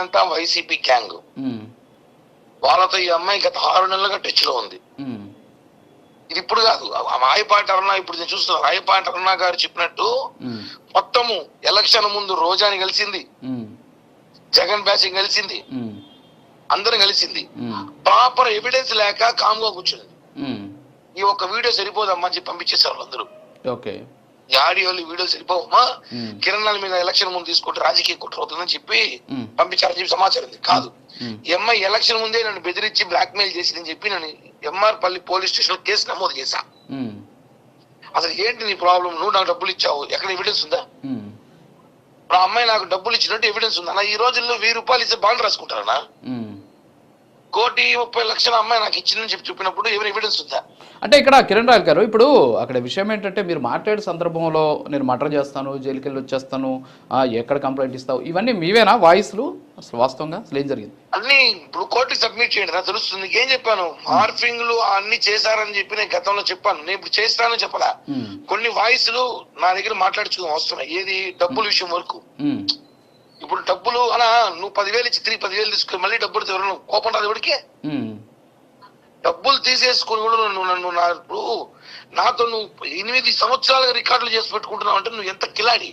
అంట YCP gang. వాళ్ళతో ఈ అమ్మాయి గత 6 నెలలుగా టచ్ లో ఉంది. ఇది ఇప్పుడు కాదు, రాయపాటి అరుణ, ఇప్పుడు నేను చూస్తున్నా రాయపాటి అరుణ గారు చెప్పినట్టు మొత్తము ఎలక్షన్ ముందు రోజాని కలిసింది, జగన్ బ్యాచింగ్ కలిసింది, అందరం కలిసింది. ప్రాపర్ ఎవిడెన్స్ లేక కామ్గా కూర్చుంది. ఈ ఒక్క వీడియో సరిపోదమ్మా అని చెప్పి పంపించేసారు వాళ్ళందరూ. ఈ ఆడియోలు వీడియోలు సరిపోవమ్మా, కిరణాల మీద ఎలక్షన్ ముందు తీసుకుంటే రాజకీయ కుట్ర అవుతుందని చెప్పి పంపించారని చెప్పి సమాచారం ఉంది. కాదు, ఈ అమ్మాయి ఎలక్షన్ ముందే నన్ను బెదిరించి బ్లాక్ మెయిల్ చేసిందని చెప్పి నేను ఎంఆర్ పల్లి పోలీస్ స్టేషన్ లో కేసు నమోదు చేశా. అసలు ఏంటి నీ ప్రాబ్లం? నువ్వు నాకు డబ్బులు ఇచ్చావు, ఎక్కడ ఎవిడెన్స్ ఉందా? ఆ అమ్మాయి నాకు డబ్బులు ఇచ్చినట్టు ఎవిడెన్స్ ఉందా? ఈ రోజుల్లో 1000 రూపాయలు ఇస్తే బాండ్ రాసుకుంటారా? 1,30,00,000 అమ్మాయి నాకు ఇచ్చిందని చెప్పి చెప్పినప్పుడు ఎవరు ఎవిడెన్స్ ఉందా? అంటే ఇక్కడ కిరణ్ రాయల్ గారు, ఇప్పుడు అక్కడ విషయం ఏంటంటే మీరు మాట్లాడే సందర్భంలో నేను మర్డర్ చేస్తాను, జైలుకి వెళ్ళి వచ్చేస్తాను, ఎక్కడ కంప్లైంట్ ఇస్తావు, ఇవన్నీ మీవేనా వాయిస్లు? అసలు వాస్తవంగా అసలు ఏం జరిగింది? అన్ని ఇప్పుడు కోర్టుకి సబ్మిట్ చేయండి, నాకు తెలుస్తుంది. ఏం చెప్పాను? మార్ఫింగ్లు అన్ని చేశారని చెప్పి నేను గతంలో చెప్పాను. నేను ఇప్పుడు చేస్తానని చెప్పలా. కొన్ని వాయిస్లు నా దగ్గర మాట్లాడుచుకుని వస్తున్నాయి. ఏది? డబ్బుల విషయం వరకు. ఇప్పుడు డబ్బులు అలా నువ్వు 10,000 ఇచ్చి 10,000 తీసుకుని మళ్ళీ డబ్బులు ఎవరు కోపం రాదు ఎవరికి? డబ్బులు తీసేసుకుని కూడా నన్ను నాతో నువ్వు 8 సంవత్సరాలుగా రికార్డులు చేసి పెట్టుకుంటున్నావు అంటే నువ్వు ఎంత కిలాడి.